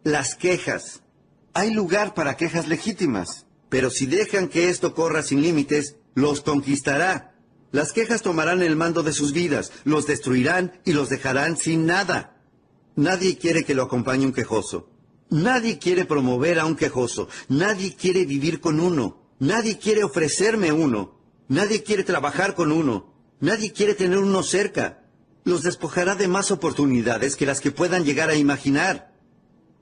Las quejas. Hay lugar para quejas legítimas, pero si dejan que esto corra sin límites, los conquistará. Las quejas tomarán el mando de sus vidas, los destruirán y los dejarán sin nada. Nadie quiere que lo acompañe un quejoso. Nadie quiere promover a un quejoso. Nadie quiere vivir con uno. Nadie quiere ofrecerme uno. Nadie quiere trabajar con uno. Nadie quiere tener uno cerca. Los despojará de más oportunidades que las que puedan llegar a imaginar.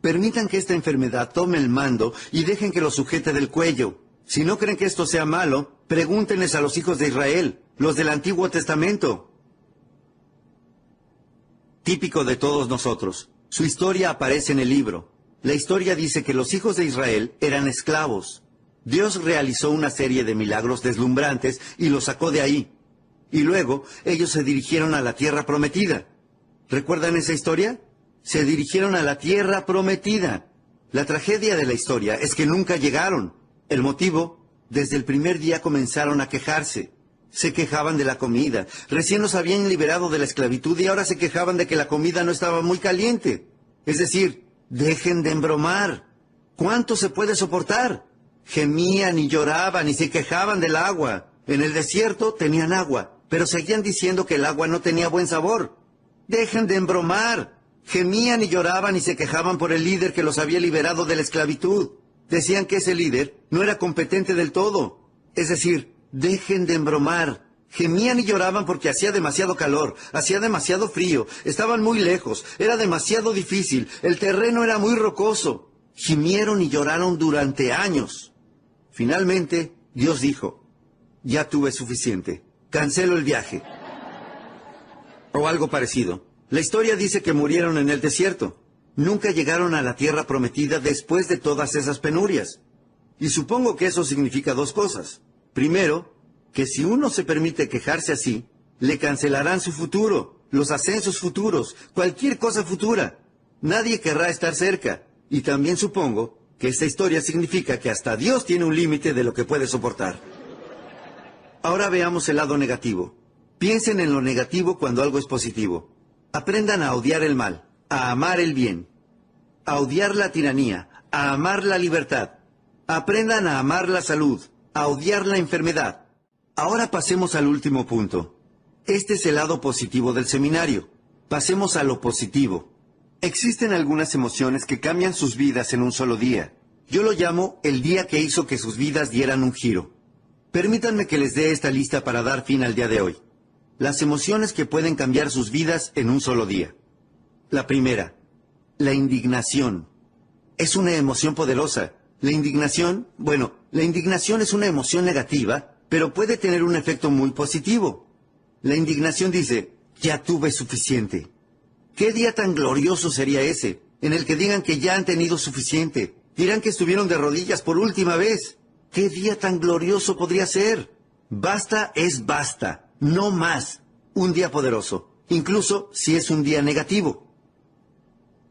Permitan que esta enfermedad tome el mando y dejen que lo sujete del cuello. Si no creen que esto sea malo, pregúntenles a los hijos de Israel, los del Antiguo Testamento. Típico de todos nosotros. Su historia aparece en el libro. La historia dice que los hijos de Israel eran esclavos. Dios realizó una serie de milagros deslumbrantes y los sacó de ahí. Y luego ellos se dirigieron a la tierra prometida. ¿Recuerdan esa historia? Se dirigieron a la tierra prometida. La tragedia de la historia es que nunca llegaron. El motivo, desde el primer día comenzaron a quejarse. Se quejaban de la comida. Recién los habían liberado de la esclavitud y ahora se quejaban de que la comida no estaba muy caliente. Es decir, dejen de embromar. ¿Cuánto se puede soportar? Gemían y lloraban y se quejaban del agua. En el desierto tenían agua, pero seguían diciendo que el agua no tenía buen sabor. Dejen de embromar. Gemían y lloraban y se quejaban por el líder que los había liberado de la esclavitud. Decían que ese líder no era competente del todo. Es decir, dejen de embromar. Gemían y lloraban porque hacía demasiado calor, hacía demasiado frío, estaban muy lejos, era demasiado difícil, el terreno era muy rocoso. Gimieron y lloraron durante años. Finalmente, Dios dijo, ya tuve suficiente, cancelo el viaje. O algo parecido. La historia dice que murieron en el desierto. Nunca llegaron a la tierra prometida después de todas esas penurias. Y supongo que eso significa dos cosas. Primero, que si uno se permite quejarse así, le cancelarán su futuro, los ascensos futuros, cualquier cosa futura. Nadie querrá estar cerca. Y también supongo que esta historia significa que hasta Dios tiene un límite de lo que puede soportar. Ahora veamos el lado negativo. Piensen en lo negativo cuando algo es positivo. Aprendan a odiar el mal, a amar el bien, a odiar la tiranía, a amar la libertad. Aprendan a amar la salud, a odiar la enfermedad. Ahora pasemos al último punto. Este es el lado positivo del seminario. Pasemos a lo positivo. Existen algunas emociones que cambian sus vidas en un solo día. Yo lo llamo el día que hizo que sus vidas dieran un giro. Permítanme que les dé esta lista para dar fin al día de hoy. Las emociones que pueden cambiar sus vidas en un solo día. La primera, la indignación. Es una emoción poderosa. La indignación es una emoción negativa, pero puede tener un efecto muy positivo. La indignación dice, ya tuve suficiente. ¿Qué día tan glorioso sería ese, en el que digan que ya han tenido suficiente? Dirán que estuvieron de rodillas por última vez. ¿Qué día tan glorioso podría ser? Basta es basta, no más. Un día poderoso, incluso si es un día negativo.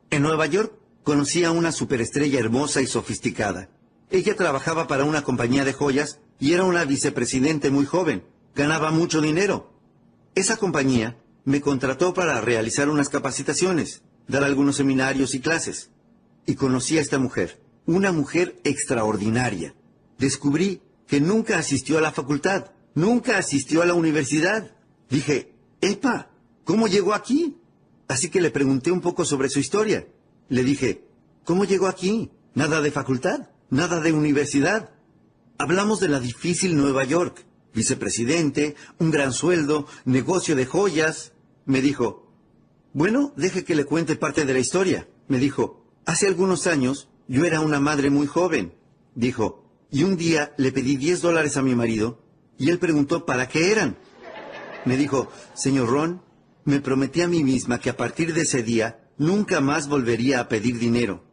En Nueva York conocí a una superestrella hermosa y sofisticada. Ella trabajaba para una compañía de joyas y era una vicepresidente muy joven. Ganaba mucho dinero. Esa compañía me contrató para realizar unas capacitaciones, dar algunos seminarios y clases. Y conocí a esta mujer, una mujer extraordinaria. Descubrí que nunca asistió a la facultad, nunca asistió a la universidad. Dije, ¡epa! ¿Cómo llegó aquí? Así que le pregunté un poco sobre su historia. Le dije, ¿cómo llegó aquí? Nada de facultad, nada de universidad. Hablamos de la difícil Nueva York. Vicepresidente, un gran sueldo, negocio de joyas. Me dijo, bueno, deje que le cuente parte de la historia. Me dijo, hace algunos años yo era una madre muy joven. Dijo, y un día le pedí $10 a mi marido y él preguntó para qué eran. Me dijo, señor Ron, me prometí a mí misma que a partir de ese día nunca más volvería a pedir dinero.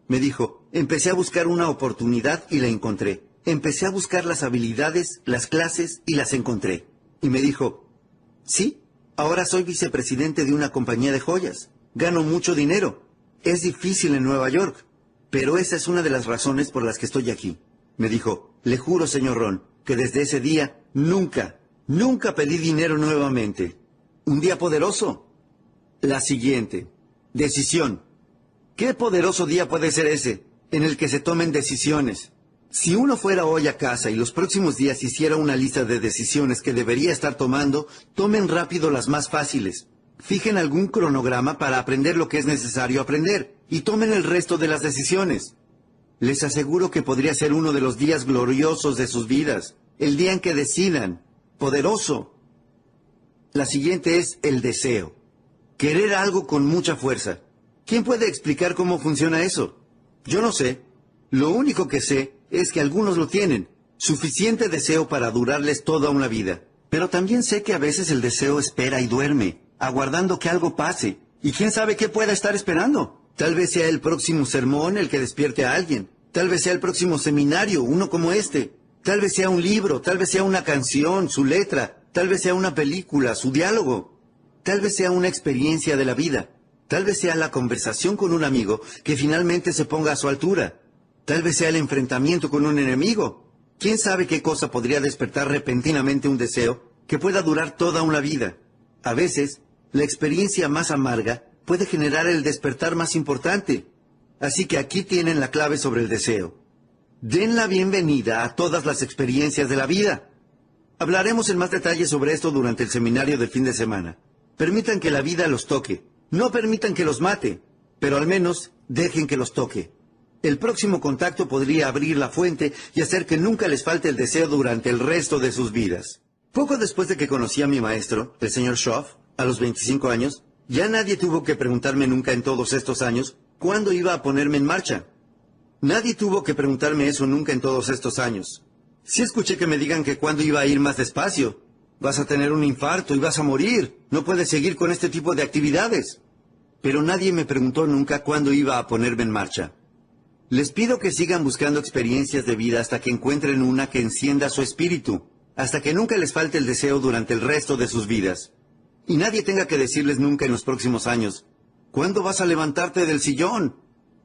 Me dijo, empecé a buscar una oportunidad y la encontré. Empecé a buscar las habilidades, las clases y las encontré. Y me dijo, sí, ahora soy vicepresidente de una compañía de joyas. Gano mucho dinero. Es difícil en Nueva York, pero esa es una de las razones por las que estoy aquí. Me dijo, le juro, señor Ron, que desde ese día nunca pedí dinero nuevamente. Un día poderoso. La siguiente. Decisión. Qué poderoso día puede ser ese, en el que se tomen decisiones. Si uno fuera hoy a casa y los próximos días hiciera una lista de decisiones que debería estar tomando, tomen rápido las más fáciles. Fijen algún cronograma para aprender lo que es necesario aprender y tomen el resto de las decisiones. Les aseguro que podría ser uno de los días gloriosos de sus vidas, el día en que decidan. Poderoso. La siguiente es el deseo. Querer algo con mucha fuerza. ¿Quién puede explicar cómo funciona eso? Yo no sé. Lo único que sé es que algunos lo tienen. Suficiente deseo para durarles toda una vida. Pero también sé que a veces el deseo espera y duerme, aguardando que algo pase. ¿Y quién sabe qué pueda estar esperando? Tal vez sea el próximo sermón el que despierte a alguien. Tal vez sea el próximo seminario, uno como este. Tal vez sea un libro, tal vez sea una canción, su letra. Tal vez sea una película, su diálogo. Tal vez sea una experiencia de la vida. Tal vez sea la conversación con un amigo que finalmente se ponga a su altura. Tal vez sea el enfrentamiento con un enemigo. ¿Quién sabe qué cosa podría despertar repentinamente un deseo que pueda durar toda una vida? A veces, la experiencia más amarga puede generar el despertar más importante. Así que aquí tienen la clave sobre el deseo. Den la bienvenida a todas las experiencias de la vida. Hablaremos en más detalle sobre esto durante el seminario del fin de semana. Permitan que la vida los toque. No permitan que los mate, pero al menos dejen que los toque. El próximo contacto podría abrir la fuente y hacer que nunca les falte el deseo durante el resto de sus vidas. Poco después de que conocí a mi maestro, el señor Schoff, a los 25 años, ya nadie tuvo que preguntarme nunca en todos estos años cuándo iba a ponerme en marcha. Nadie tuvo que preguntarme eso nunca en todos estos años. Sí escuché que me digan que cuándo iba a ir más despacio. Vas a tener un infarto y vas a morir. No puedes seguir con este tipo de actividades. Pero nadie me preguntó nunca cuándo iba a ponerme en marcha. Les pido que sigan buscando experiencias de vida hasta que encuentren una que encienda su espíritu, hasta que nunca les falte el deseo durante el resto de sus vidas. Y nadie tenga que decirles nunca en los próximos años, ¿cuándo vas a levantarte del sillón?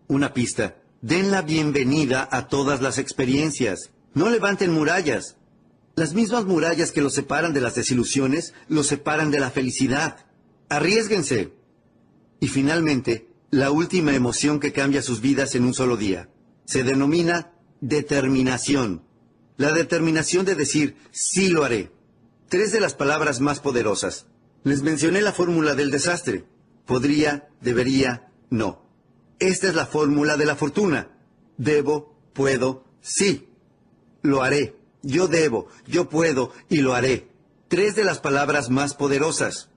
Una pista. Den la bienvenida a todas las experiencias. No levanten murallas. Las mismas murallas que los separan de las desilusiones, los separan de la felicidad. Arriésguense. Y finalmente, la última emoción que cambia sus vidas en un solo día. Se denomina determinación. La determinación de decir, sí lo haré. 3 de las palabras más poderosas. Les mencioné la fórmula del desastre. Podría, debería, no. Esta es la fórmula de la fortuna. Debo, puedo, sí. Lo haré. Yo debo, yo puedo y lo haré. 3 de las palabras más poderosas.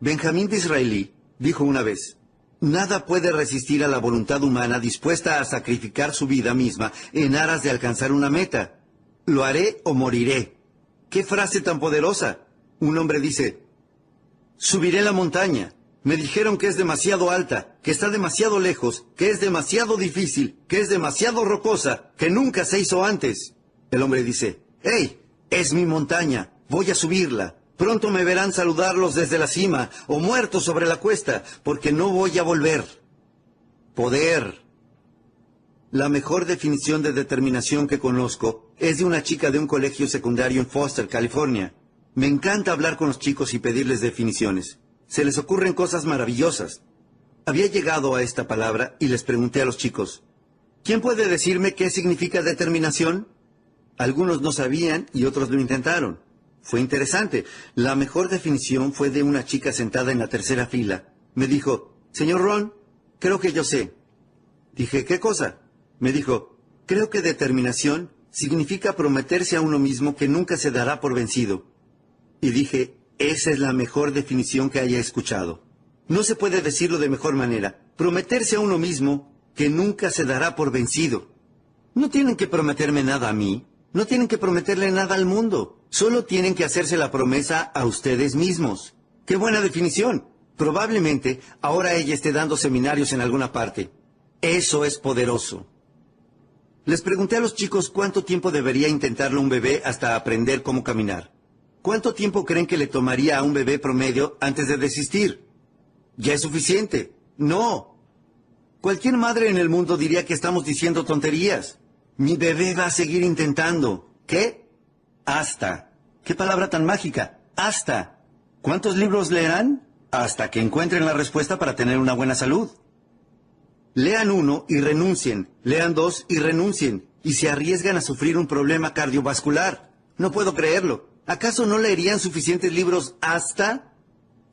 Benjamín Disraeli dijo una vez, nada puede resistir a la voluntad humana dispuesta a sacrificar su vida misma en aras de alcanzar una meta. Lo haré o moriré. ¡Qué frase tan poderosa! Un hombre dice, subiré la montaña. Me dijeron que es demasiado alta, que está demasiado lejos, que es demasiado difícil, que es demasiado rocosa, que nunca se hizo antes. El hombre dice, ¡hey! Es mi montaña, voy a subirla. Pronto me verán saludarlos desde la cima o muertos sobre la cuesta, porque no voy a volver. Poder. La mejor definición de determinación que conozco es de una chica de un colegio secundario en Foster, California. Me encanta hablar con los chicos y pedirles definiciones. Se les ocurren cosas maravillosas. Había llegado a esta palabra y les pregunté a los chicos, ¿quién puede decirme qué significa determinación? Algunos no sabían y otros lo intentaron. Fue interesante. La mejor definición fue de una chica sentada en la tercera fila. Me dijo, señor Ron, creo que yo sé. Dije, ¿qué cosa? Me dijo, creo que determinación significa prometerse a uno mismo que nunca se dará por vencido. Y dije, esa es la mejor definición que haya escuchado. No se puede decirlo de mejor manera. Prometerse a uno mismo que nunca se dará por vencido. No tienen que prometerme nada a mí. No tienen que prometerle nada al mundo. Solo tienen que hacerse la promesa a ustedes mismos. ¡Qué buena definición! Probablemente ahora ella esté dando seminarios en alguna parte. Eso es poderoso. Les pregunté a los chicos cuánto tiempo debería intentarlo un bebé hasta aprender cómo caminar. ¿Cuánto tiempo creen que le tomaría a un bebé promedio antes de desistir? ¿Ya es suficiente? No. Cualquier madre en el mundo diría que estamos diciendo tonterías. Mi bebé va a seguir intentando. ¿Qué? Hasta. ¿Qué palabra tan mágica? Hasta. ¿Cuántos libros leerán? Hasta que encuentren la respuesta para tener una buena salud. Lean uno y renuncien. Lean dos y renuncien. Y se arriesgan a sufrir un problema cardiovascular. No puedo creerlo. ¿Acaso no leerían suficientes libros hasta?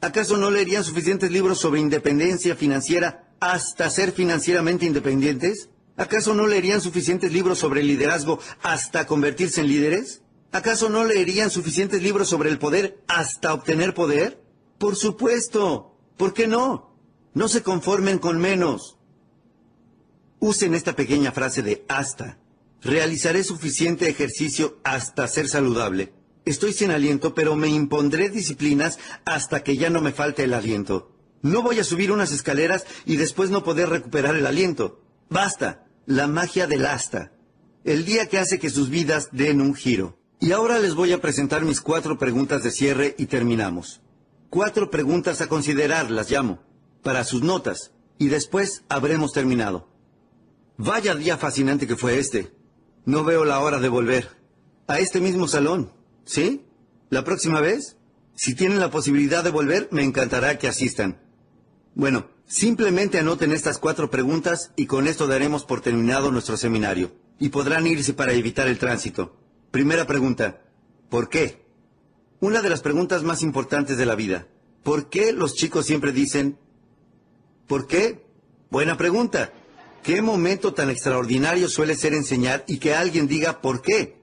¿Acaso no leerían suficientes libros sobre independencia financiera hasta ser financieramente independientes? ¿Acaso no leerían suficientes libros sobre liderazgo hasta convertirse en líderes? ¿Acaso no leerían suficientes libros sobre el poder hasta obtener poder? Por supuesto. ¿Por qué no? No se conformen con menos. Usen esta pequeña frase de hasta. Realizaré suficiente ejercicio hasta ser saludable. Estoy sin aliento, pero me impondré disciplinas hasta que ya no me falte el aliento. No voy a subir unas escaleras y después no poder recuperar el aliento. Basta. La magia del hasta. El día que hace que sus vidas den un giro. Y ahora les voy a presentar mis 4 preguntas de cierre y terminamos. 4 preguntas a considerar, las llamo, para sus notas, y después habremos terminado. Vaya día fascinante que fue este. No veo la hora de volver. A este mismo salón, ¿sí? ¿La próxima vez? Si tienen la posibilidad de volver, me encantará que asistan. Bueno, simplemente anoten estas 4 preguntas y con esto daremos por terminado nuestro seminario. Y podrán irse para evitar el tránsito. Primera pregunta. ¿Por qué? Una de las preguntas más importantes de la vida. ¿Por qué los chicos siempre dicen ¿por qué? Buena pregunta. ¿Qué momento tan extraordinario suele ser enseñar y que alguien diga ¿por qué?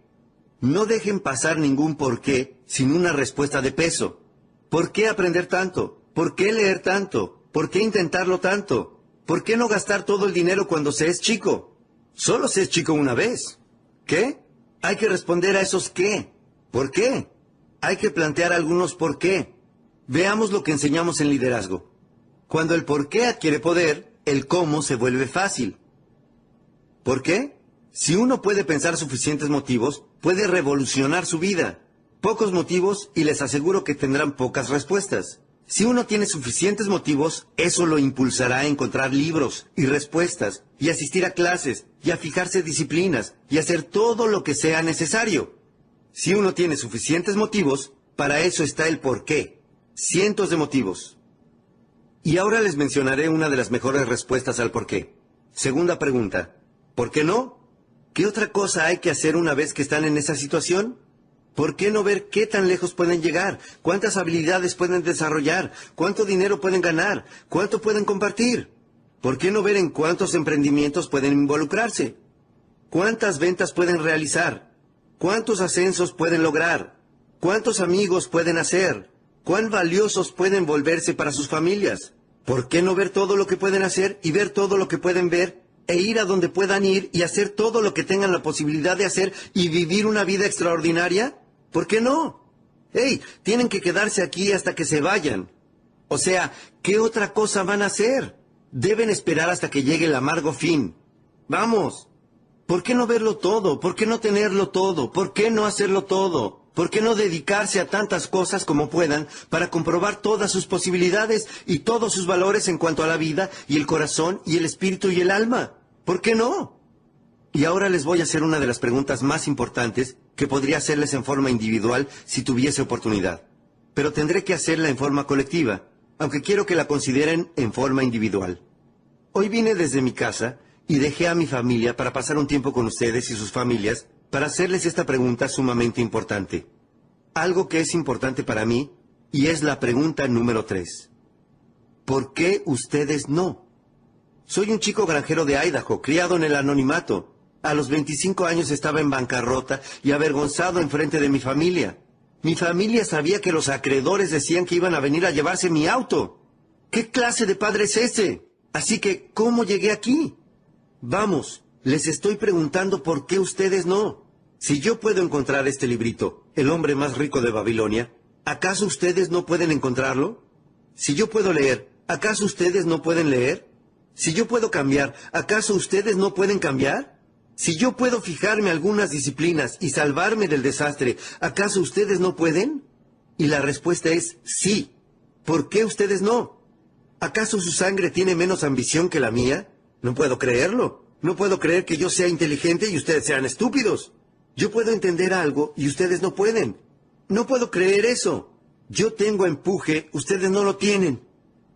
No dejen pasar ningún por qué sin una respuesta de peso. ¿Por qué aprender tanto? ¿Por qué leer tanto? ¿Por qué intentarlo tanto? ¿Por qué no gastar todo el dinero cuando se es chico? Solo se es chico una vez. ¿Qué? Hay que responder a esos qué. ¿Por qué? Hay que plantear algunos por qué. Veamos lo que enseñamos en liderazgo. Cuando el por qué adquiere poder, el cómo se vuelve fácil. ¿Por qué? Si uno puede pensar suficientes motivos, puede revolucionar su vida. Pocos motivos y les aseguro que tendrán pocas respuestas. Si uno tiene suficientes motivos, eso lo impulsará a encontrar libros y respuestas, y asistir a clases, y a fijarse disciplinas, y hacer todo lo que sea necesario. Si uno tiene suficientes motivos, para eso está el por qué. Cientos de motivos. Y ahora les mencionaré una de las mejores respuestas al por qué. Segunda pregunta. ¿Por qué no? ¿Qué otra cosa hay que hacer una vez que están en esa situación? ¿Por qué no ver qué tan lejos pueden llegar? ¿Cuántas habilidades pueden desarrollar? ¿Cuánto dinero pueden ganar? ¿Cuánto pueden compartir? ¿Por qué no ver en cuántos emprendimientos pueden involucrarse? ¿Cuántas ventas pueden realizar? ¿Cuántos ascensos pueden lograr? ¿Cuántos amigos pueden hacer? ¿Cuán valiosos pueden volverse para sus familias? ¿Por qué no ver todo lo que pueden hacer y ver todo lo que pueden ver? E ir a donde puedan ir y hacer todo lo que tengan la posibilidad de hacer y vivir una vida extraordinaria? ¿Por qué no? ¡Hey! Tienen que quedarse aquí hasta que se vayan. O sea, ¿qué otra cosa van a hacer? Deben esperar hasta que llegue el amargo fin. ¡Vamos! ¿Por qué no verlo todo? ¿Por qué no tenerlo todo? ¿Por qué no hacerlo todo? ¿Por qué no dedicarse a tantas cosas como puedan para comprobar todas sus posibilidades y todos sus valores en cuanto a la vida y el corazón y el espíritu y el alma? ¿Por qué no? Y ahora les voy a hacer una de las preguntas más importantes que podría hacerles en forma individual si tuviese oportunidad. Pero tendré que hacerla en forma colectiva, aunque quiero que la consideren en forma individual. Hoy vine desde mi casa y dejé a mi familia para pasar un tiempo con ustedes y sus familias para hacerles esta pregunta sumamente importante. Algo que es importante para mí y es la pregunta número 3. ¿Por qué ustedes no? Soy un chico granjero de Idaho, criado en el anonimato. A los 25 años estaba en bancarrota y avergonzado enfrente de mi familia. Mi familia sabía que los acreedores decían que iban a venir a llevarse mi auto. ¿Qué clase de padre es ese? Así que, ¿cómo llegué aquí? Vamos, les estoy preguntando por qué ustedes no. Si yo puedo encontrar este librito, El hombre más rico de Babilonia, ¿acaso ustedes no pueden encontrarlo? Si yo puedo leer, ¿acaso ustedes no pueden leer? Si yo puedo cambiar, ¿acaso ustedes no pueden cambiar? Si yo puedo fijarme algunas disciplinas y salvarme del desastre, ¿acaso ustedes no pueden? Y la respuesta es sí. ¿Por qué ustedes no? ¿Acaso su sangre tiene menos ambición que la mía? No puedo creerlo. No puedo creer que yo sea inteligente y ustedes sean estúpidos. Yo puedo entender algo y ustedes no pueden. No puedo creer eso. Yo tengo empuje, ustedes no lo tienen.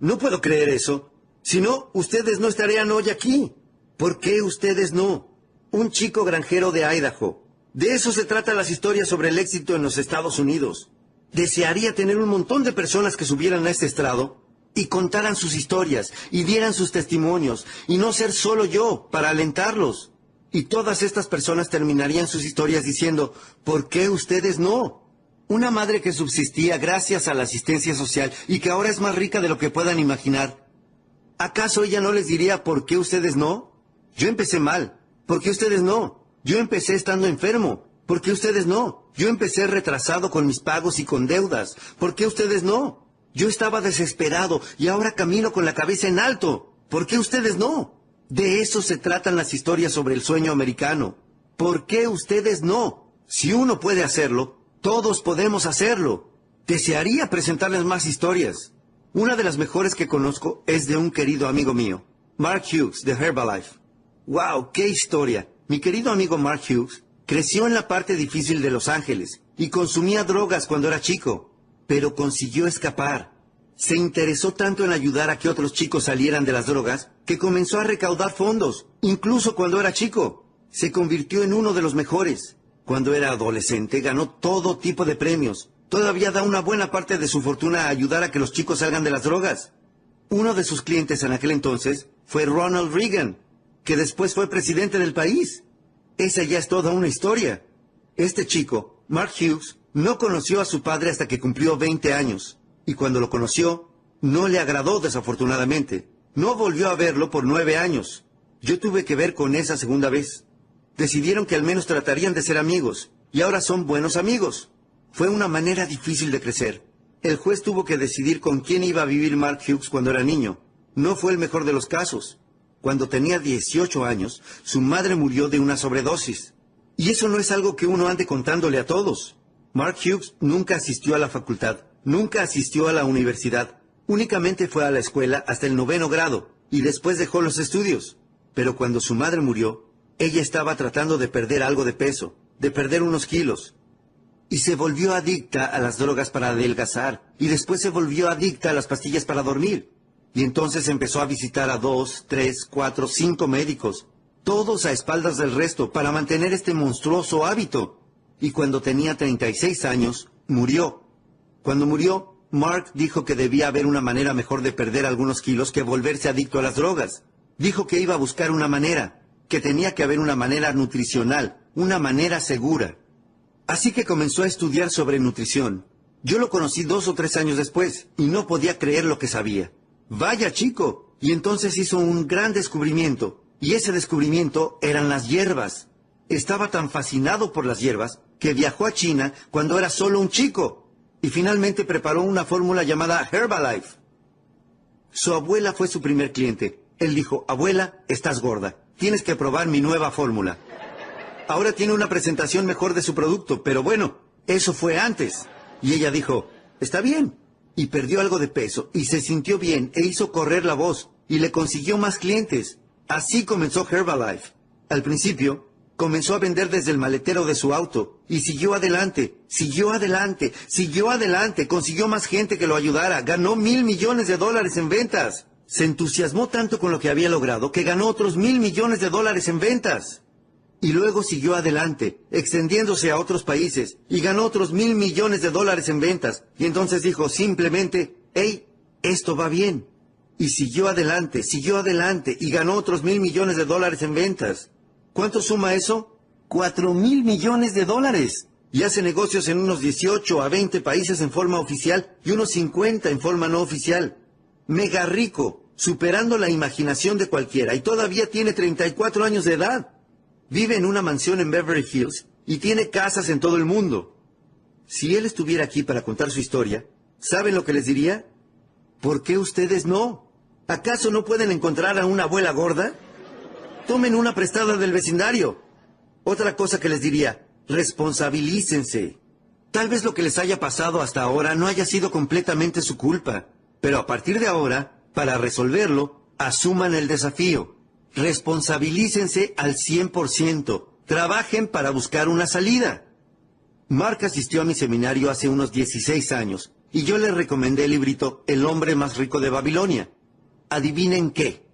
No puedo creer eso. Si no, ustedes no estarían hoy aquí. ¿Por qué ustedes no? Un chico granjero de Idaho. De eso se tratan las historias sobre el éxito en los Estados Unidos. Desearía tener un montón de personas que subieran a este estrado y contaran sus historias y dieran sus testimonios, y no ser solo yo para alentarlos. Y todas estas personas terminarían sus historias diciendo, ¿por qué ustedes no? Una madre que subsistía gracias a la asistencia social y que ahora es más rica de lo que puedan imaginar. ¿Acaso ella no les diría, ¿por qué ustedes no? Yo empecé mal. ¿Por qué ustedes no? Yo empecé estando enfermo. ¿Por qué ustedes no? Yo empecé retrasado con mis pagos y con deudas. ¿Por qué ustedes no? Yo estaba desesperado y ahora camino con la cabeza en alto. ¿Por qué ustedes no? De eso se tratan las historias sobre el sueño americano. ¿Por qué ustedes no? Si uno puede hacerlo, todos podemos hacerlo. Desearía presentarles más historias. Una de las mejores que conozco es de un querido amigo mío, Mark Hughes, de Herbalife. ¡Wow! ¡Qué historia! Mi querido amigo Mark Hughes creció en la parte difícil de Los Ángeles y consumía drogas cuando era chico, pero consiguió escapar. Se interesó tanto en ayudar a que otros chicos salieran de las drogas que comenzó a recaudar fondos, incluso cuando era chico. Se convirtió en uno de los mejores. Cuando era adolescente ganó todo tipo de premios. Todavía da una buena parte de su fortuna a ayudar a que los chicos salgan de las drogas. Uno de sus clientes en aquel entonces fue Ronald Reagan, que después fue presidente del país. Esa ya es toda una historia. Este chico, Mark Hughes, no conoció a su padre hasta que cumplió 20 años. Y cuando lo conoció, no le agradó desafortunadamente. No volvió a verlo por 9 años. Yo tuve que ver con esa segunda vez. Decidieron que al menos tratarían de ser amigos, y ahora son buenos amigos. Fue una manera difícil de crecer. El juez tuvo que decidir con quién iba a vivir Mark Hughes cuando era niño. No fue el mejor de los casos. Cuando tenía 18 años, su madre murió de una sobredosis. Y eso no es algo que uno ande contándole a todos. Mark Hughes nunca asistió a la facultad, nunca asistió a la universidad. Únicamente fue a la escuela hasta el 9º grado, y después dejó los estudios. Pero cuando su madre murió, ella estaba tratando de perder algo de peso, de perder unos kilos. Y se volvió adicta a las drogas para adelgazar, y después se volvió adicta a las pastillas para dormir. Y entonces empezó a visitar a 2, 3, 4, 5 médicos, todos a espaldas del resto, para mantener este monstruoso hábito. Y cuando tenía 36 años, murió. Cuando murió, Mark dijo que debía haber una manera mejor de perder algunos kilos que volverse adicto a las drogas. Dijo que iba a buscar una manera, que tenía que haber una manera nutricional, una manera segura. Así que comenzó a estudiar sobre nutrición. Yo lo conocí 2 o 3 años después, y no podía creer lo que sabía. ¡Vaya chico! Y entonces hizo un gran descubrimiento, y ese descubrimiento eran las hierbas. Estaba tan fascinado por las hierbas que viajó a China cuando era solo un chico, y finalmente preparó una fórmula llamada Herbalife. Su abuela fue su primer cliente. Él dijo, abuela, estás gorda, tienes que probar mi nueva fórmula. Ahora tiene una presentación mejor de su producto, pero bueno, eso fue antes. Y ella dijo, está bien. Y perdió algo de peso, y se sintió bien, e hizo correr la voz, y le consiguió más clientes. Así comenzó Herbalife. Al principio, comenzó a vender desde el maletero de su auto, y siguió adelante, siguió adelante, siguió adelante, consiguió más gente que lo ayudara, ganó $1,000 millones en ventas. Se entusiasmó tanto con lo que había logrado, que ganó otros $1,000 millones en ventas. Y luego siguió adelante, extendiéndose a otros países, y ganó otros $1,000 millones en ventas. Y entonces dijo simplemente, hey, esto va bien. Y siguió adelante, y ganó otros $1,000 millones en ventas. ¿Cuánto suma eso? $4,000 millones. Y hace negocios en unos 18 a 20 países en forma oficial, y unos 50 en forma no oficial. Mega rico, superando la imaginación de cualquiera, y todavía tiene 34 años de edad. Vive en una mansión en Beverly Hills y tiene casas en todo el mundo. Si él estuviera aquí para contar su historia, ¿saben lo que les diría? ¿Por qué ustedes no? ¿Acaso no pueden encontrar a una abuela gorda? Tomen una prestada del vecindario. Otra cosa que les diría, responsabilícense. Tal vez lo que les haya pasado hasta ahora no haya sido completamente su culpa, pero a partir de ahora, para resolverlo, asuman el desafío. Responsabilícense al 100%. Trabajen para buscar una salida. Mark asistió a mi seminario hace unos 16 años y yo le recomendé el librito El hombre más rico de Babilonia. ¿Adivinen qué?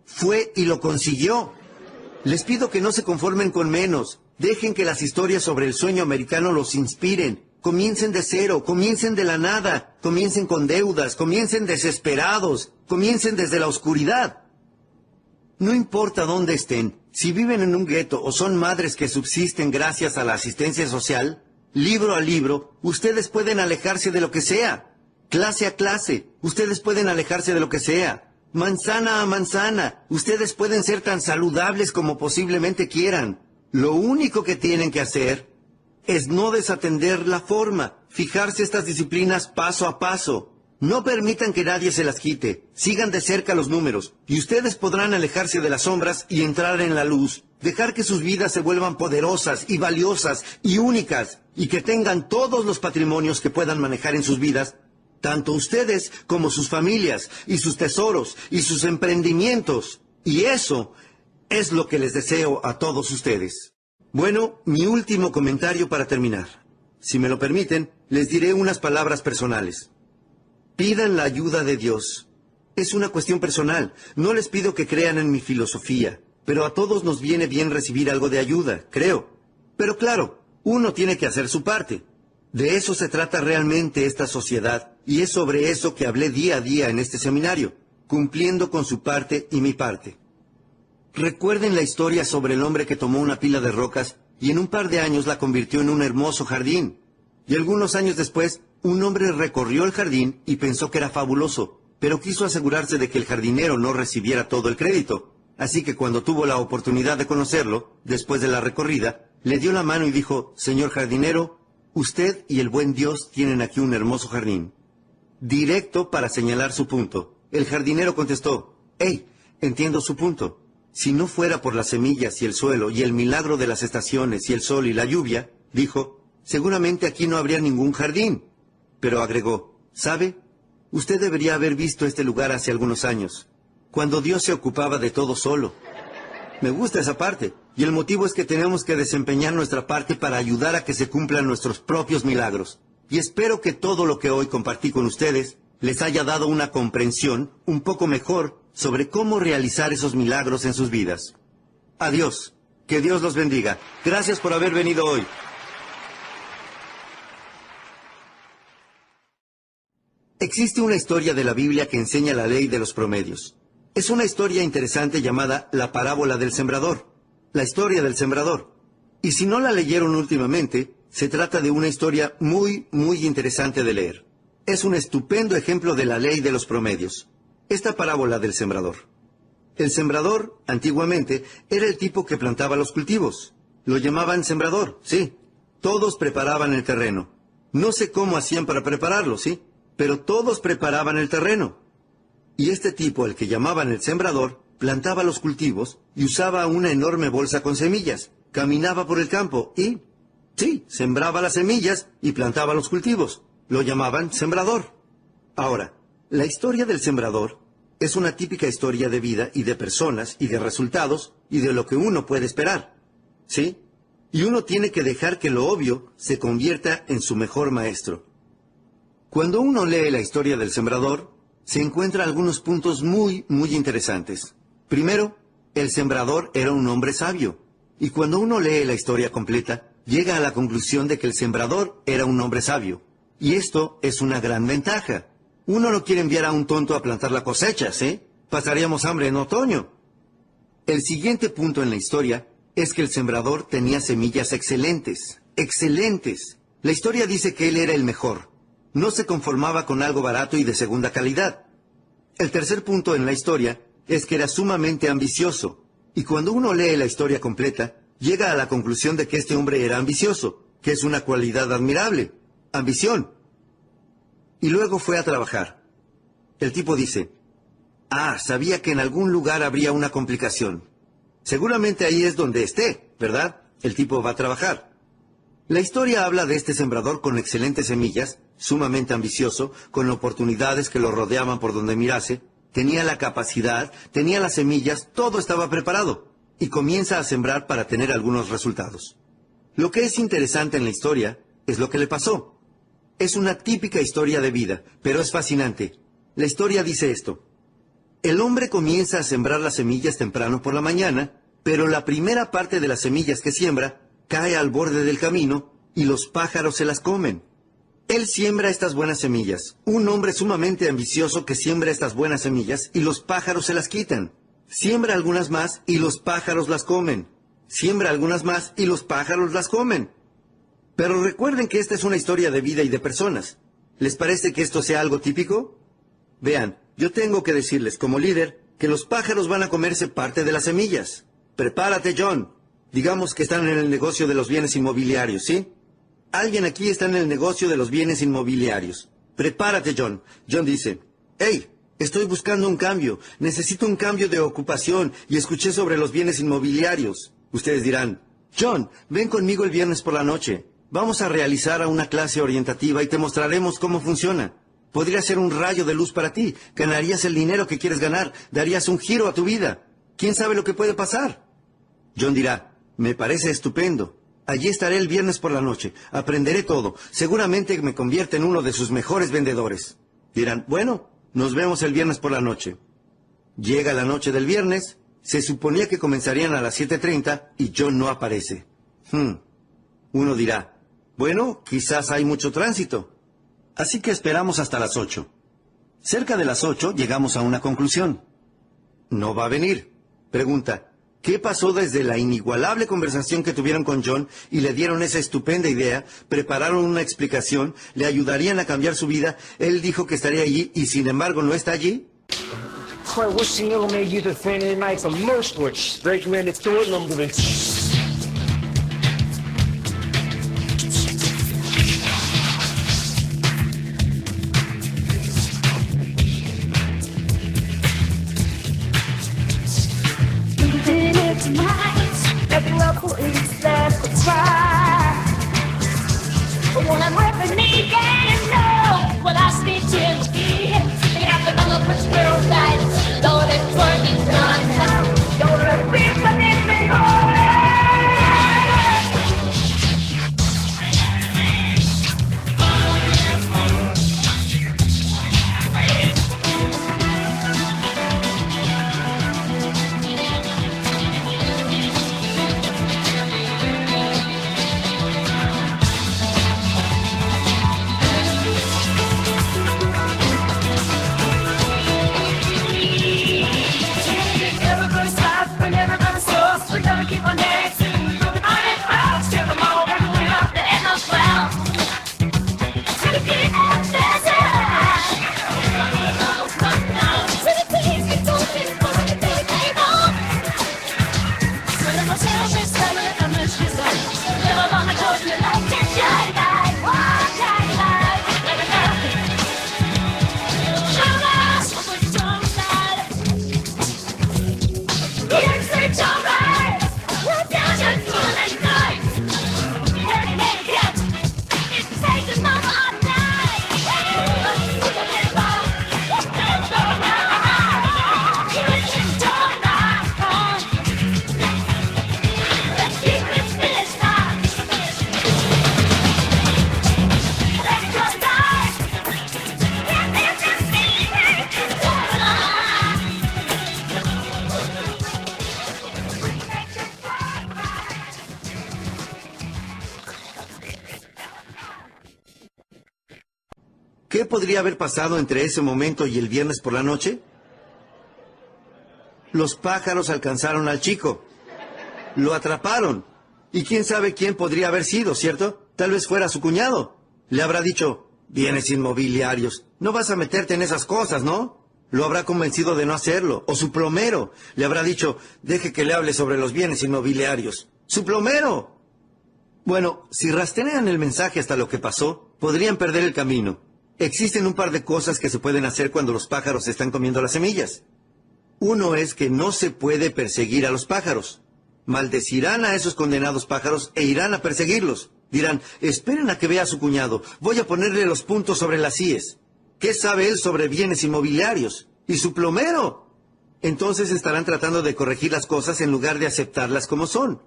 Fue y lo consiguió. Les pido que no se conformen con menos. Dejen que las historias sobre el sueño americano los inspiren. Comiencen de cero, comiencen de la nada, comiencen con deudas, comiencen desesperados, comiencen desde la oscuridad. No importa dónde estén, si viven en un gueto o son madres que subsisten gracias a la asistencia social, libro a libro, ustedes pueden alejarse de lo que sea. Clase a clase, ustedes pueden alejarse de lo que sea. Manzana a manzana, ustedes pueden ser tan saludables como posiblemente quieran. Lo único que tienen que hacer es no desatender la forma, fijarse estas disciplinas paso a paso. No permitan que nadie se las quite. Sigan de cerca los números, y ustedes podrán alejarse de las sombras y entrar en la luz. Dejar que sus vidas se vuelvan poderosas y valiosas y únicas, y que tengan todos los patrimonios que puedan manejar en sus vidas, tanto ustedes como sus familias, y sus tesoros, y sus emprendimientos. Y eso es lo que les deseo a todos ustedes. Bueno, mi último comentario para terminar. Si me lo permiten, les diré unas palabras personales. Pidan la ayuda de Dios. Es una cuestión personal. No les pido que crean en mi filosofía, pero a todos nos viene bien recibir algo de ayuda, creo. Pero claro, uno tiene que hacer su parte. De eso se trata realmente esta sociedad, y es sobre eso que hablé día a día en este seminario, cumpliendo con su parte y mi parte. Recuerden la historia sobre el hombre que tomó una pila de rocas y en un par de años la convirtió en un hermoso jardín. Y algunos años después, un hombre recorrió el jardín y pensó que era fabuloso, pero quiso asegurarse de que el jardinero no recibiera todo el crédito. Así que cuando tuvo la oportunidad de conocerlo, después de la recorrida, le dio la mano y dijo: «Señor jardinero, usted y el buen Dios tienen aquí un hermoso jardín». Directo para señalar su punto. El jardinero contestó: «Hey, entiendo su punto. Si no fuera por las semillas y el suelo y el milagro de las estaciones y el sol y la lluvia», dijo, «seguramente aquí no habría ningún jardín». Pero agregó: «¿Sabe? Usted debería haber visto este lugar hace algunos años, cuando Dios se ocupaba de todo solo». Me gusta esa parte, y el motivo es que tenemos que desempeñar nuestra parte para ayudar a que se cumplan nuestros propios milagros. Y espero que todo lo que hoy compartí con ustedes les haya dado una comprensión un poco mejor sobre cómo realizar esos milagros en sus vidas. Adiós. Que Dios los bendiga. Gracias por haber venido hoy. Existe una historia de la Biblia que enseña la ley de los promedios. Es una historia interesante llamada la parábola del sembrador, la historia del sembrador. Y si no la leyeron últimamente, se trata de una historia muy interesante de leer. Es un estupendo ejemplo de la ley de los promedios. Esta parábola del sembrador. El sembrador, antiguamente, era el tipo que plantaba los cultivos. Lo llamaban sembrador, sí. Todos preparaban el terreno. No sé cómo hacían para prepararlo, sí, pero todos preparaban el terreno. Y este tipo, al que llamaban el sembrador, plantaba los cultivos y usaba una enorme bolsa con semillas. Caminaba por el campo y, sí, sembraba las semillas y plantaba los cultivos. Lo llamaban sembrador. Ahora, la historia del sembrador es una típica historia de vida y de personas y de resultados y de lo que uno puede esperar. ¿Sí? Y uno tiene que dejar que lo obvio se convierta en su mejor maestro. Cuando uno lee la historia del sembrador, se encuentra algunos puntos muy interesantes. Primero, el sembrador era un hombre sabio. Y cuando uno lee la historia completa, llega a la conclusión de que el sembrador era un hombre sabio. Y esto es una gran ventaja. Uno no quiere enviar a un tonto a plantar la cosecha, ¿sí? Pasaríamos hambre en otoño. El siguiente punto en la historia es que el sembrador tenía semillas excelentes. ¡Excelentes! La historia dice que él era el mejor. No se conformaba con algo barato y de segunda calidad. El tercer punto en la historia es que era sumamente ambicioso. Y cuando uno lee la historia completa, llega a la conclusión de que este hombre era ambicioso, que es una cualidad admirable. Ambición. Y luego fue a trabajar. El tipo dice: «Ah, sabía que en algún lugar habría una complicación. Seguramente ahí es donde esté, ¿verdad?». El tipo va a trabajar. La historia habla de este sembrador con excelentes semillas, sumamente ambicioso, con oportunidades que lo rodeaban por donde mirase. Tenía la capacidad, tenía las semillas, todo estaba preparado. Y comienza a sembrar para tener algunos resultados. Lo que es interesante en la historia es lo que le pasó. Es una típica historia de vida, pero es fascinante. La historia dice esto: El hombre comienza a sembrar las semillas temprano por la mañana, pero la primera parte de las semillas que siembra cae al borde del camino y los pájaros se las comen. Él siembra estas buenas semillas, un hombre sumamente ambicioso que siembra estas buenas semillas y los pájaros se las quitan. Siembra algunas más y los pájaros las comen. Siembra algunas más y los pájaros las comen. Pero recuerden que esta es una historia de vida y de personas. ¿Les parece que esto sea algo típico? Vean, yo tengo que decirles como líder que los pájaros van a comerse parte de las semillas. Prepárate, John. Digamos que están en el negocio de los bienes inmobiliarios, ¿sí? Alguien aquí está en el negocio de los bienes inmobiliarios. Prepárate, John. John dice, hey, estoy buscando un cambio. Necesito un cambio de ocupación y escuché sobre los bienes inmobiliarios. Ustedes dirán, John, ven conmigo el viernes por la noche. Vamos a realizar una clase orientativa y te mostraremos cómo funciona. Podría ser un rayo de luz para ti. Ganarías el dinero que quieres ganar. Darías un giro a tu vida. ¿Quién sabe lo que puede pasar? John dirá, me parece estupendo. Allí estaré el viernes por la noche. Aprenderé todo. Seguramente me convierte en uno de sus mejores vendedores. Dirán, bueno, nos vemos el viernes por la noche. Llega la noche del viernes. Se suponía que comenzarían a las 7:30 y John no aparece. Uno dirá, bueno, quizás hay mucho tránsito. Así que esperamos hasta las 8. Cerca de las 8 llegamos a una conclusión. No va a venir. Pregunta, ¿qué pasó desde la inigualable conversación que tuvieron con John y le dieron esa estupenda idea? Prepararon una explicación, le ayudarían a cambiar su vida. Él dijo que estaría allí y sin embargo no está allí. ¿Qué podría haber pasado entre ese momento y el viernes por la noche? Los pájaros alcanzaron al chico. Lo atraparon. Y quién sabe quién podría haber sido, ¿cierto? Tal vez fuera su cuñado. Le habrá dicho, bienes inmobiliarios, no vas a meterte en esas cosas, ¿no? Lo habrá convencido de no hacerlo. O su plomero. Le habrá dicho, deje que le hable sobre los bienes inmobiliarios. ¡Su plomero! Bueno, si rastrean el mensaje hasta lo que pasó, podrían perder el camino. Existen un par de cosas que se pueden hacer cuando los pájaros están comiendo las semillas. Uno es que no se puede perseguir a los pájaros. Maldecirán a esos condenados pájaros e irán a perseguirlos. Dirán, esperen a que vea a su cuñado. Voy a ponerle los puntos sobre las íes. ¿Qué sabe él sobre bienes inmobiliarios? ¿Y su plomero? Entonces estarán tratando de corregir las cosas en lugar de aceptarlas como son.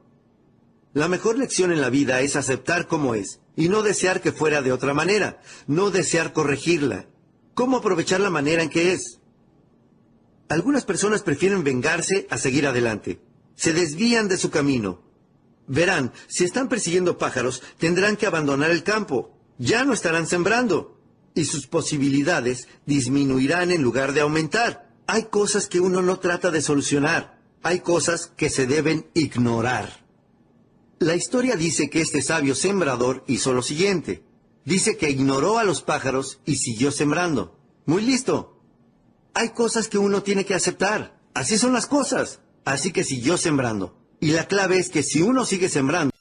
La mejor lección en la vida es aceptar como es y no desear que fuera de otra manera, no desear corregirla. ¿Cómo aprovechar la manera en que es? Algunas personas prefieren vengarse a seguir adelante. Se desvían de su camino. Verán, si están persiguiendo pájaros, tendrán que abandonar el campo. Ya no estarán sembrando. Y sus posibilidades disminuirán en lugar de aumentar. Hay cosas que uno no trata de solucionar. Hay cosas que se deben ignorar. La historia dice que este sabio sembrador hizo lo siguiente. Dice que ignoró a los pájaros y siguió sembrando. Muy listo. Hay cosas que uno tiene que aceptar. Así son las cosas. Así que siguió sembrando. Y la clave es que si uno sigue sembrando,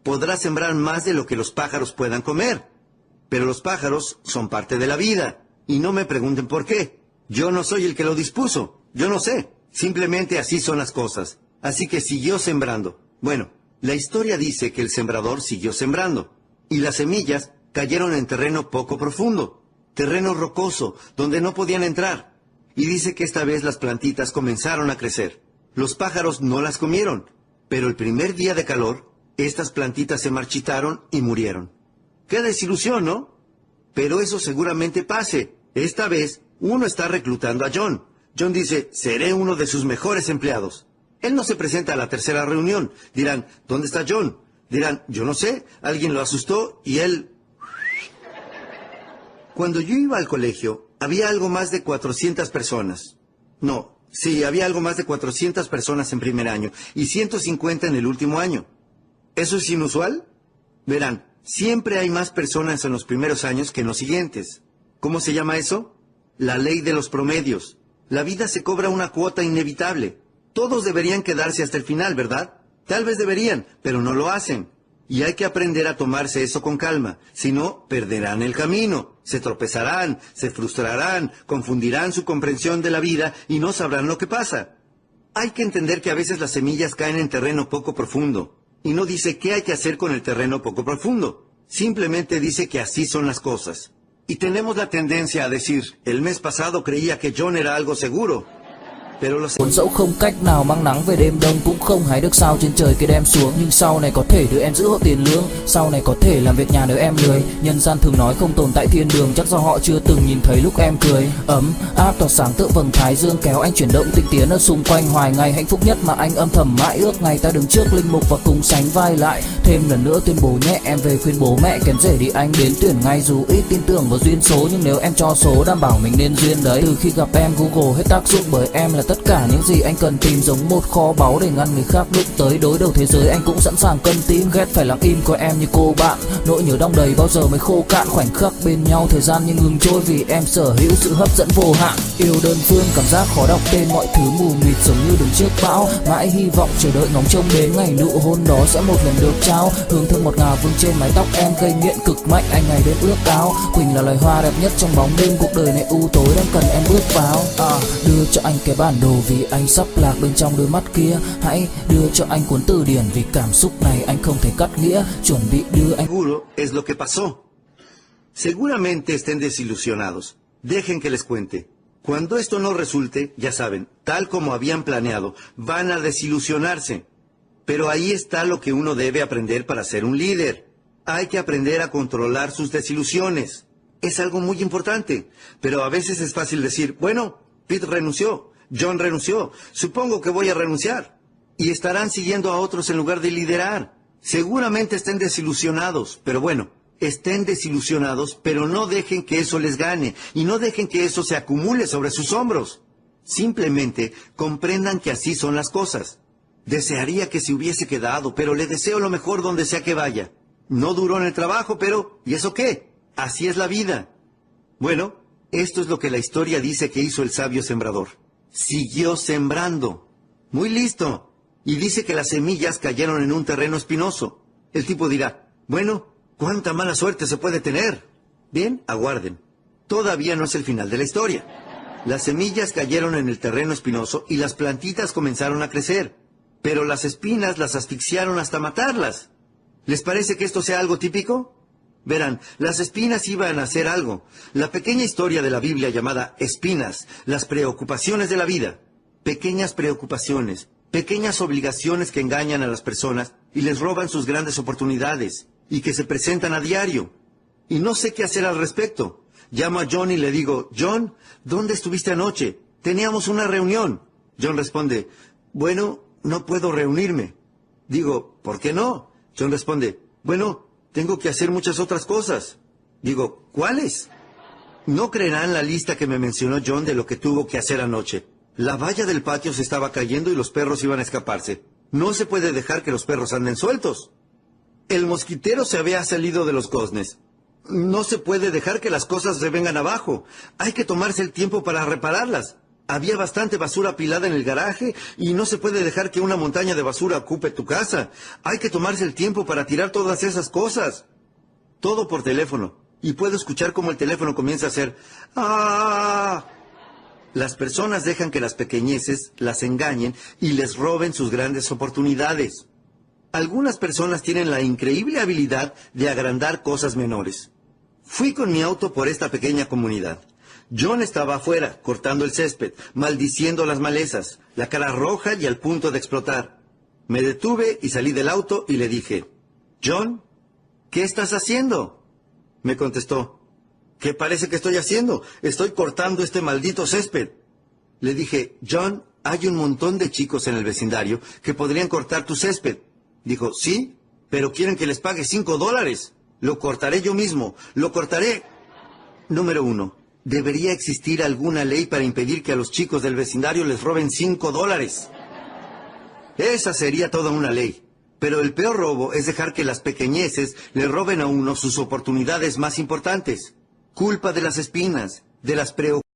podrá sembrar más de lo que los pájaros puedan comer. Pero los pájaros son parte de la vida. Y no me pregunten por qué. Yo no soy el que lo dispuso. Yo no sé. Simplemente así son las cosas. Así que siguió sembrando. Bueno, la historia dice que el sembrador siguió sembrando. Y las semillas cayeron en terreno poco profundo. Terreno rocoso, donde no podían entrar. Y dice que esta vez las plantitas comenzaron a crecer. Los pájaros no las comieron. Pero el primer día de calor, estas plantitas se marchitaron y murieron. ¡Qué desilusión!, ¿no? Pero eso seguramente pase. Esta vez, uno está reclutando a John. John dice, seré uno de sus mejores empleados. Él no se presenta a la tercera reunión. Dirán, ¿dónde está John? Dirán, yo no sé, alguien lo asustó y él... Cuando yo iba al colegio, había algo más de 400 personas. No, sí, había algo más de 400 personas en primer año y 150 en el último año. ¿Eso es inusual? Verán, siempre hay más personas en los primeros años que en los siguientes. ¿Cómo se llama eso? La ley de los promedios. La vida se cobra una cuota inevitable. Todos deberían quedarse hasta el final, ¿verdad? Tal vez deberían, pero no lo hacen. Y hay que aprender a tomarse eso con calma. Si no, perderán el camino. Se tropezarán, se frustrarán, confundirán su comprensión de la vida y no sabrán lo que pasa. Hay que entender que a veces las semillas caen en terreno poco profundo. Y no dice qué hay que hacer con el terreno poco profundo. Simplemente dice que así son las cosas. Y tenemos la tendencia a decir, el mes pasado creía que John era algo seguro. Pero los... Dẫu không cách nào mang nắng về đêm đông, cũng không hái được sao trên trời kia đem xuống. Nhưng sau này có thể đưa em giữ hộ tiền lương, sau này có thể làm việc nhà nếu em lười. Nhân gian thường nói không tồn tại thiên đường, chắc do họ chưa từng nhìn thấy lúc em cười. Ấm áp tỏa sáng tựa vầng thái dương, kéo anh chuyển động tinh tiến ở xung quanh. Hoài ngày hạnh phúc nhất mà anh âm thầm mãi ước, ngày ta đứng trước linh mục và cùng sánh vai lại. Thêm lần nữa tuyên bố nhé, em về khuyên bố mẹ kén rể đi anh đến tuyển ngay. Dù ít tin tưởng vào duyên số, nhưng nếu em cho số đảm bảo mình nên duyên đấy. Từ khi gặp em Google hết tác dụng, bởi em là tất cả những gì anh cần tìm, giống một kho báu để ngăn người khác đụng tới. Đối đầu thế giới anh cũng sẵn sàng cân tim, ghét phải lặng im coi em như cô bạn. Nỗi nhớ đong đầy bao giờ mới khô cạn, khoảnh khắc bên nhau thời gian như ngừng trôi, vì em sở hữu sự hấp dẫn vô hạn. Yêu đơn phương cảm giác khó đọc tên, mọi thứ mù mịt giống như đứng trước bão. Mãi hy vọng chờ đợi ngóng trông đến ngày nụ hôn đó sẽ một lần được trao. Hương thơm ngọt ngào vương trên mái tóc em, gây nghiện cực mạnh anh ngày đêm ước ao. Quỳnh là loài hoa đẹp nhất trong bóng đêm, cuộc đời này u tối đang cần em bước vào. Đưa cho anh cái bản đồ vì anh sắp lạc bên trong đôi mắt kia. Hãy đưa cho anh cuốn từ điển vì cảm xúc này anh không thể cắt nghĩa. Chuẩn bị đưa anh... Seguro es lo que pasó. Seguramente estén desilusionados. Dejen que les cuente. Cuando esto no resulte, ya saben, tal como habían planeado, van a desilusionarse. Pero ahí está lo que uno debe aprender para ser un líder. Hay que aprender a controlar sus desilusiones. Es algo muy importante. Pero a veces es fácil decir, bueno, Pete renunció, John renunció, supongo que voy a renunciar. Y estarán siguiendo a otros en lugar de liderar. Seguramente estén desilusionados, pero bueno, estén desilusionados, pero no dejen que eso les gane, y no dejen que eso se acumule sobre sus hombros. Simplemente comprendan que así son las cosas. Desearía que se hubiese quedado, pero le deseo lo mejor donde sea que vaya. No duró en el trabajo, pero ¿y eso qué? Así es la vida. Bueno, esto es lo que la historia dice que hizo el sabio sembrador. Siguió sembrando. Muy listo. Y dice que las semillas cayeron en un terreno espinoso. El tipo dirá, bueno, ¿cuánta mala suerte se puede tener? Bien, aguarden. Todavía no es el final de la historia. Las semillas cayeron en el terreno espinoso y las plantitas comenzaron a crecer. Pero las espinas las asfixiaron hasta matarlas. ¿Les parece que esto sea algo típico? Verán, las espinas iban a hacer algo. La pequeña historia de la Biblia llamada espinas, las preocupaciones de la vida. Pequeñas preocupaciones, pequeñas obligaciones que engañan a las personas y les roban sus grandes oportunidades, y que se presentan a diario. Y no sé qué hacer al respecto. Llamo a John y le digo, John, ¿dónde estuviste anoche? Teníamos una reunión. John responde, bueno, no puedo reunirme. Digo, ¿por qué no? John responde, bueno, tengo que hacer muchas otras cosas. Digo, ¿cuáles? No creerán la lista que me mencionó John de lo que tuvo que hacer anoche. La valla del patio se estaba cayendo y los perros iban a escaparse. No se puede dejar que los perros anden sueltos. El mosquitero se había salido de los goznes. No se puede dejar que las cosas se vengan abajo. Hay que tomarse el tiempo para repararlas. Había bastante basura apilada en el garaje y no se puede dejar que una montaña de basura ocupe tu casa. Hay que tomarse el tiempo para tirar todas esas cosas. Todo por teléfono. Y puedo escuchar cómo el teléfono comienza a hacer ¡ah! Las personas dejan que las pequeñeces las engañen y les roben sus grandes oportunidades. Algunas personas tienen la increíble habilidad de agrandar cosas menores. Fui con mi auto por esta pequeña comunidad. John estaba afuera, cortando el césped, maldiciendo las malezas, la cara roja y al punto de explotar. Me detuve y salí del auto y le dije, John, ¿qué estás haciendo? Me contestó, ¿qué parece que estoy haciendo? Estoy cortando este maldito césped. Le dije, John, hay un montón de chicos en el vecindario que podrían cortar tu césped. Dijo, sí, pero quieren que les pague $5. Lo cortaré yo mismo, lo cortaré. Número 1. Debería existir alguna ley para impedir que a los chicos del vecindario les roben $5. Esa sería toda una ley. Pero el peor robo es dejar que las pequeñeces le roben a uno sus oportunidades más importantes. Culpa de las espinas, de las preocupaciones.